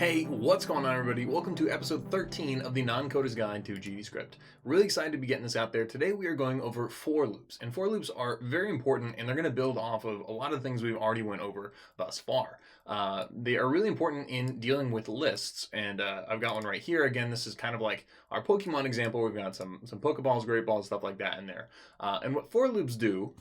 Hey, what's going on, everybody? Welcome to episode 13 of the Non-Coder's Guide to GDScript. Really excited to be getting this out there. Today we are going over for loops, and for loops are very important, and they're going to build off of a lot of things we've already went over thus far. They are really important in dealing with lists, and I've got one right here. Again, this is kind of like our Pokemon example. We've got some Pokeballs, Great Balls, stuff like that in there. And what for loops do,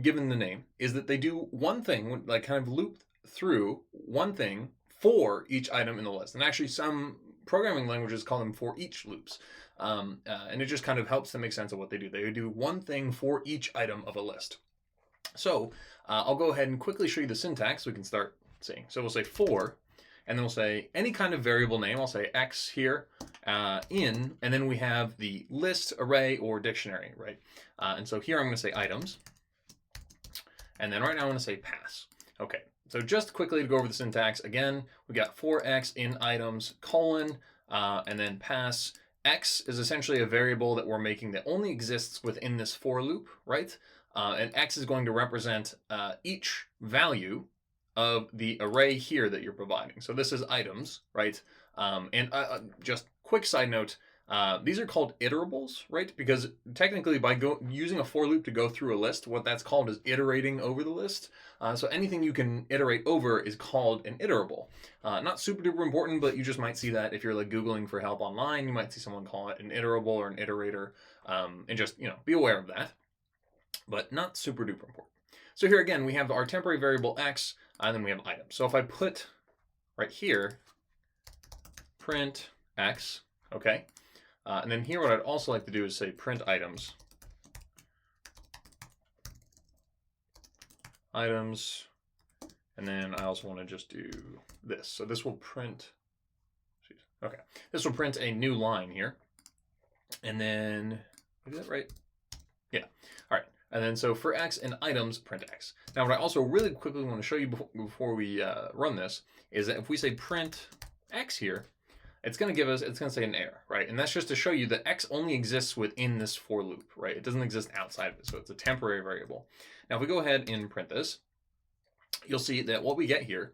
given the name, is that they do one thing, like kind of loop through one thing for each item in the list. And actually some programming languages call them for each loops. And it just kind of helps to make sense of what they do. They do one thing for each item of a list. So I'll go ahead and quickly show you the syntax so we can start seeing. So we'll say for, and then we'll say any kind of variable name. I'll say X here, and then we have the list, array, or dictionary, right? And so here I'm going to say items. And then right now I'm going to say pass. Okay. So just quickly to go over the syntax, again, we got for x in items, colon, and then pass. X is essentially a variable that we're making that only exists within this for loop, right? And x is going to represent each value of the array here that you're providing. So this is items, right? And just quick side note, these are called iterables, right? Because technically by using a for loop to go through a list, what that's called is iterating over the list. So anything you can iterate over is called an iterable. Not super duper important, but you just might see that if you're like Googling for help online, you might see someone call it an iterable or an iterator, and just, be aware of that, but not super duper important. So here again, we have our temporary variable x, and then we have items. So if I put right here, print x, okay? And then here what I'd also like to do is say print items. Items. And then I also want to just do this. So this will print, okay. This will print a new line here. And then, is that right? Yeah. All right. And then so for x and items, print x. Now what I also really quickly want to show you before we run this is that if we say print x here, it's going to say an error, right? And that's just to show you that x only exists within this for loop, right? It doesn't exist outside of it, so it's a temporary variable. Now, if we go ahead and print this, you'll see that what we get here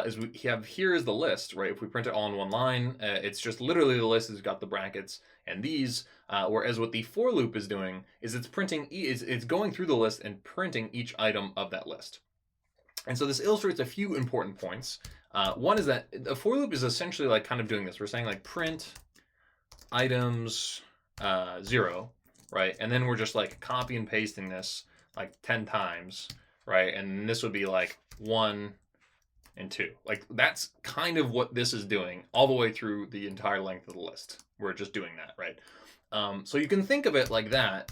is we have here is the list, right? If we print it all in one line, it's just literally the list has got the brackets and these, whereas what the for loop is doing is it's printing, it's going through the list and printing each item of that list. And so this illustrates a few important points. One is that a for loop is essentially like kind of doing this. We're saying like print items 0, right? And then we're just like copy and pasting this like 10 times, right? And this would be like 1 and 2. Like that's kind of what this is doing all the way through the entire length of the list. We're just doing that, right? So you can think of it like that,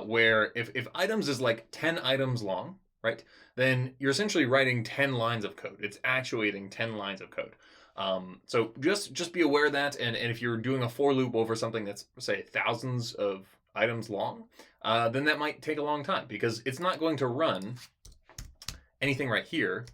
where if items is like 10 items long, right, then you're essentially writing 10 lines of code. It's actuating 10 lines of code. So just be aware of that. And if you're doing a for loop over something that's, say, thousands of items long, then that might take a long time because it's not going to run anything right here.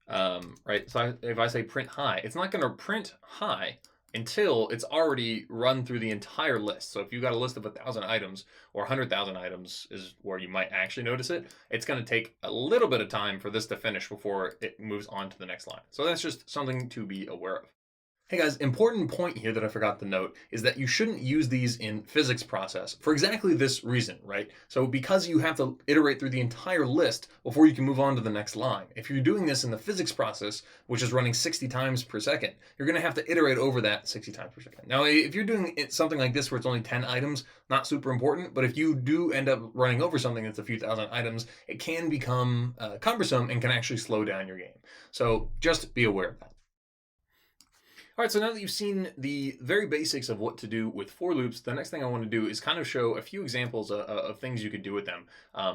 Right. So if I say print high, it's not going to print high until it's already run through the entire list. So if you've got a list of 1,000 items or 100,000 items is where you might actually notice it. It's going to take a little bit of time for this to finish before it moves on to the next line. So that's just something to be aware of. Hey guys, important point here that I forgot to note is that you shouldn't use these in physics process for exactly this reason, right? So because you have to iterate through the entire list before you can move on to the next line. If you're doing this in the physics process, which is running 60 times per second, you're going to have to iterate over that 60 times per second. Now, if you're doing something like this where it's only 10 items, not super important, but if you do end up running over something that's a few thousand items, it can become cumbersome and can actually slow down your game. So just be aware of that. All right, so now that you've seen the very basics of what to do with for loops, the next thing I want to do is kind of show a few examples of things you could do with them.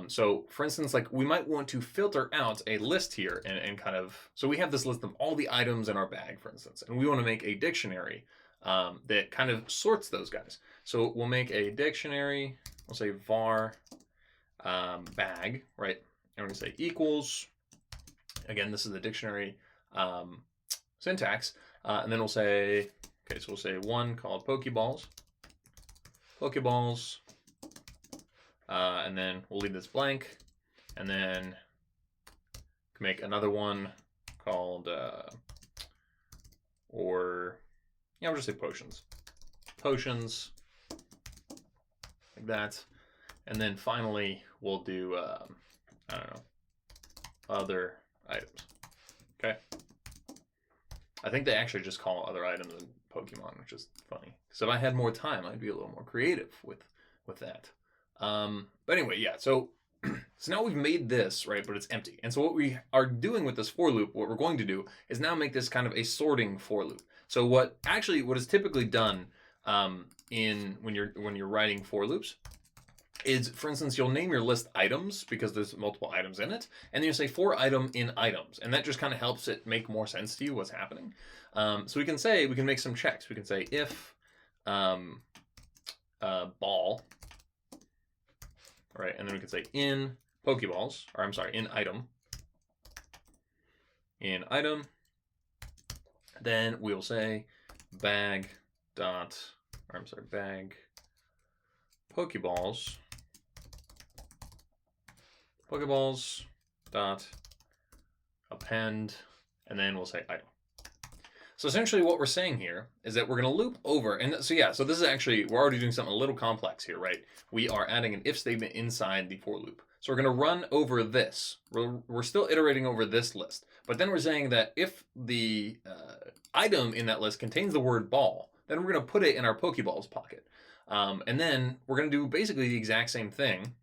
So for instance, like we might want to filter out a list here and kind of, so we have this list of all the items in our bag, for instance, and we want to make a dictionary that kind of sorts those guys. So we'll make a dictionary, we'll say var bag, right? And we're going to say equals, again, this is the dictionary syntax. And then we'll say, okay, so we'll say one called Pokeballs, and then we'll leave this blank, and then make another one called or yeah, I'll just say potions. Potions, like that. And then finally, we'll do, I don't know, other items. Okay. I think they actually just call other items in Pokemon, which is funny. Because if I had more time, I'd be a little more creative with that. But anyway, yeah. So so now we've made this, right? But it's empty. And so what we are doing with this for loop, what we're going to do is now make this kind of a sorting for loop. So what is typically done when you're writing for loops is, for instance, you'll name your list items because there's multiple items in it, and then you say for item in items, and that just kind of helps it make more sense to you what's happening. So we can make some checks. We can say if ball, right, and then we can say in Pokeballs, or I'm sorry, in item, then we'll say bag Pokeballs dot append, and then we'll say item. So essentially what we're saying here is that we're going to loop over, and so yeah, so this is actually, we're already doing something a little complex here, right? We are adding an if statement inside the for loop. So we're going to run over this. We're still iterating over this list, but then we're saying that if the item in that list contains the word ball, then we're going to put it in our Pokeballs pocket. And then we're going to do basically the exact same thing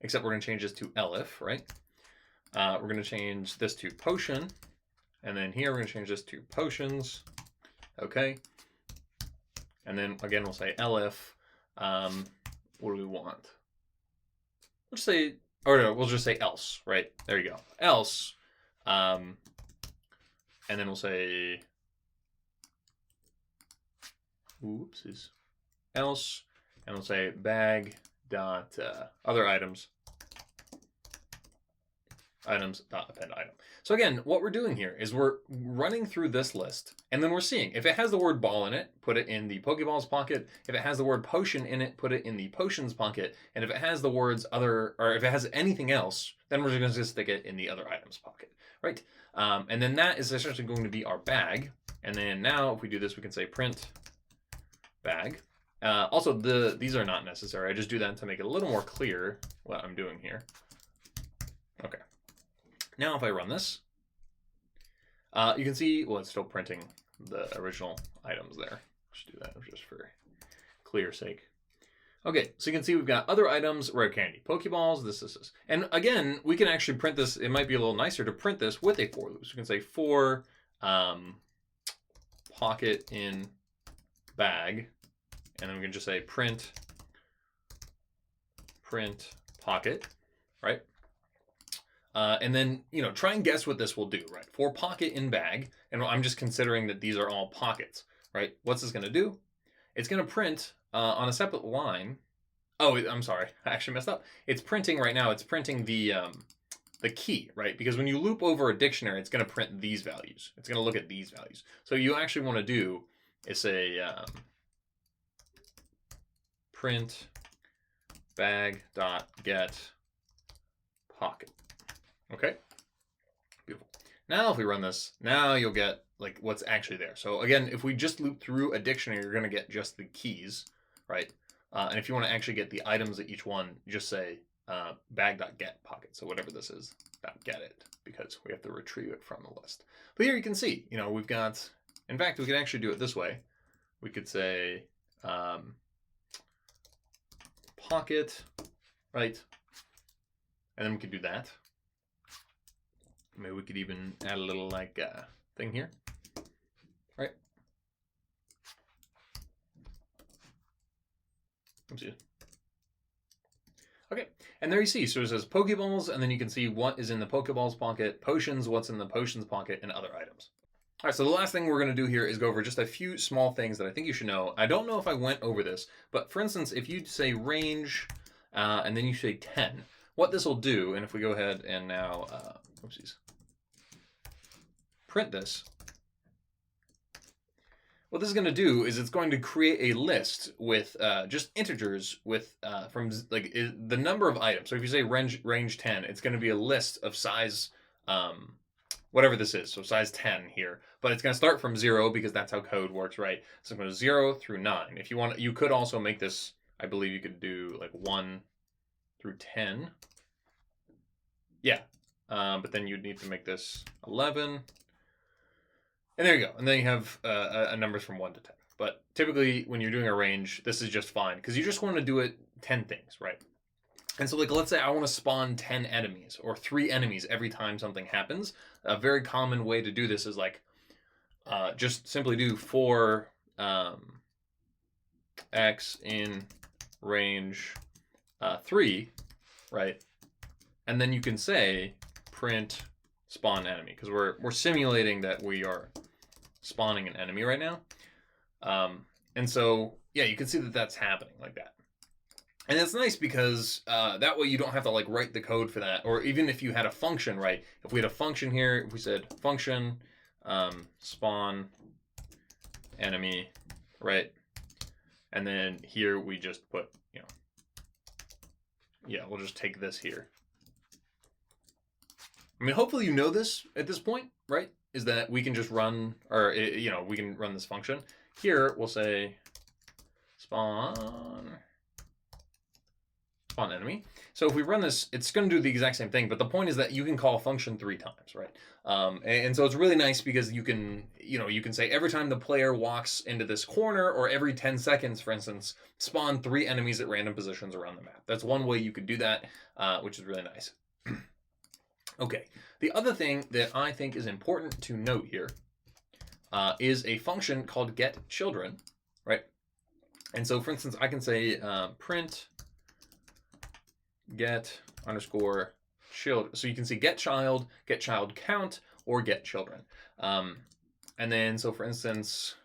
except we're going to change this to elif, right? We're going to change this to potion, and then here we're going to change this to potions, okay? And then again we'll say elif. What do we want? We'll just say, or no, we'll just say else, right? There you go, else. And then we'll say, oopsies, else, and we'll say bag dot other items dot append item. So again, what we're doing here is we're running through this list, and then we're seeing if it has the word ball in it, put it in the Pokeballs pocket. If it has the word potion in it, put it in the potions pocket. And if it has the words other, or if it has anything else, then we're just going to stick it in the other items pocket, right? And then that is essentially going to be our bag. And then now if we do this, we can say print bag. Also, these are not necessary. I just do that to make it a little more clear what I'm doing here. Okay. Now if I run this, you can see, well, it's still printing the original items there. Just do that just for clear sake. Okay, so you can see we've got other items, rare candy, Pokeballs, this. And again, we can actually print this. It might be a little nicer to print this with a for loop. So we can say for pocket in bag, and then we can just say print pocket, right? And then, try and guess what this will do, right? For pocket in bag, and I'm just considering that these are all pockets, right? What's this going to do? It's going to print on a separate line. Oh, I'm sorry. I actually messed up. It's printing right now. It's printing the key, right? Because when you loop over a dictionary, it's going to print these values. It's going to look at these values. So you actually want to do is say print bag.get pocket. Okay, beautiful. Now if we run this, now you'll get like what's actually there. So again, if we just loop through a dictionary, you're going to get just the keys, right? And if you want to actually get the items at each one, you just say bag.get pocket. So whatever this is, get it, because we have to retrieve it from the list. But here you can see, we've got, in fact, we could actually do it this way. We could say pocket, right? And then we could do that. Maybe we could even add a little thing here, right? Oopsie. Okay, and there you see, so it says Pokeballs, and then you can see what is in the Pokeballs pocket, potions, what's in the potions pocket, and other items. All right, so the last thing we're going to do here is go over just a few small things that I think you should know. I don't know if I went over this, but for instance, if you say range, and then you say 10, what this will do, and if we go ahead and now, oopsies, print this, what this is going to do is it's going to create a list with just integers with from the number of items. So if you say range 10, it's going to be a list of size whatever this is, so size 10 here, but it's going to start from 0 because that's how code works, right? So I'm going to 0 through 9. If you want, you could also make this, I believe you could do like 1 through 10. Yeah, but then you'd need to make this 11. And there you go. And then you have numbers from 1 to 10. But typically when you're doing a range, this is just fine because you just want to do it 10 things, right? And so like, let's say I want to spawn 10 enemies or 3 enemies every time something happens. A very common way to do this is like, just simply do for x in range 3, right? And then you can say print spawn enemy because we're simulating that we are spawning an enemy right now. And so, yeah, you can see that that's happening like that. And it's nice because that way you don't have to like write the code for that. Or even if you had a function, right? If we had a function here, if we said function spawn enemy, right? And then here we just put, you know, yeah, we'll just take this here. I mean, hopefully you know this at this point, right? Is that we can just run, or, you know, we can run this function. Here, we'll say spawn enemy. So if we run this, it's going to do the exact same thing. But the point is that you can call a function 3 times, right? And so it's really nice because you can, you know, you can say every time the player walks into this corner or every 10 seconds, for instance, spawn 3 enemies at random positions around the map. That's one way you could do that, which is really nice. Okay, the other thing that I think is important to note here is a function called getChildren, right? And so, for instance, I can say print get underscore child. So you can see get child count, or get children. And then, so for instance,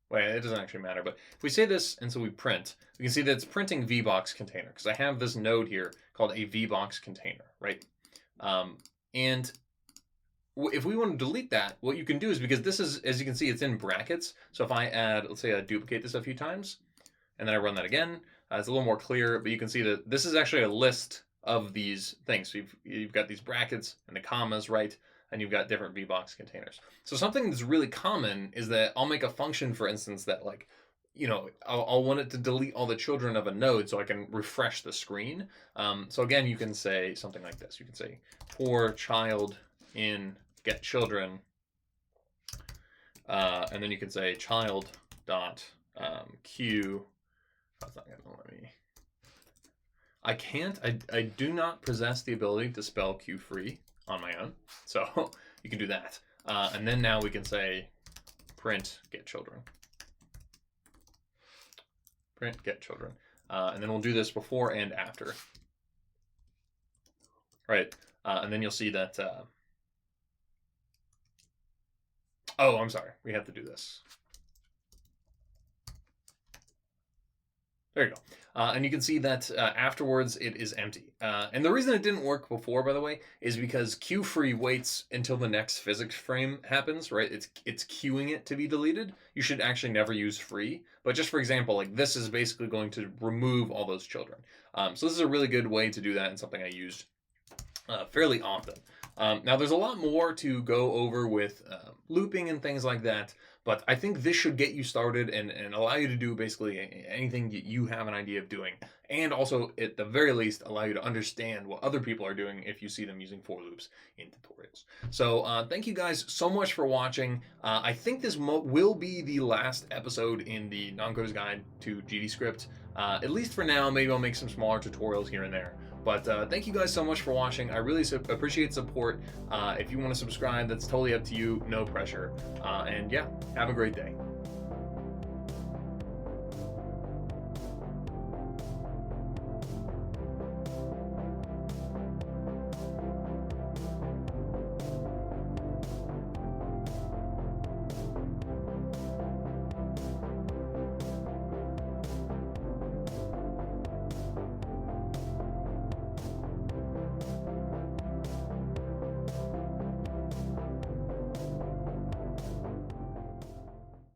well, it doesn't actually matter, but if we say this and so we print, we can see that it's printing VBox container because I have this node here called a VBox container, right? And if we want to delete that, what you can do is, because this is, as you can see, it's in brackets. So if I add, let's say I duplicate this a few times, and then I run that again, it's a little more clear, but you can see that this is actually a list of these things. So you've got these brackets and the commas, right? And you've got different VBox containers. So something that's really common is that I'll make a function, for instance, that like, you know, I'll want it to delete all the children of a node so I can refresh the screen. So again, you can say something like this. You can say for child in get children, and then you can say child dot q. That's not gonna let me. I can't. I do not possess the ability to spell q free on my own, so you can do that. And then now we can say print get children. Print get children, and then we'll do this before and after. Right, and then you'll see that. Oh, I'm sorry. We have to do this. There you go. And you can see that afterwards it is empty. And the reason it didn't work before, by the way, is because queue-free waits until the next physics frame happens, right? It's queuing it to be deleted. You should actually never use free. But just for example, like this is basically going to remove all those children. So this is a really good way to do that and something I used fairly often. Now there's a lot more to go over with looping and things like that. But I think this should get you started and allow you to do basically anything you have an idea of doing. And also, at the very least, allow you to understand what other people are doing if you see them using for loops in tutorials. So thank you guys so much for watching. I think this will be the last episode in the Non-Coder's Guide to GDScript. At least for now. Maybe I'll make some smaller tutorials here and there. But thank you guys so much for watching. I really appreciate support. If you want to subscribe, that's totally up to you. No pressure. And yeah, have a great day.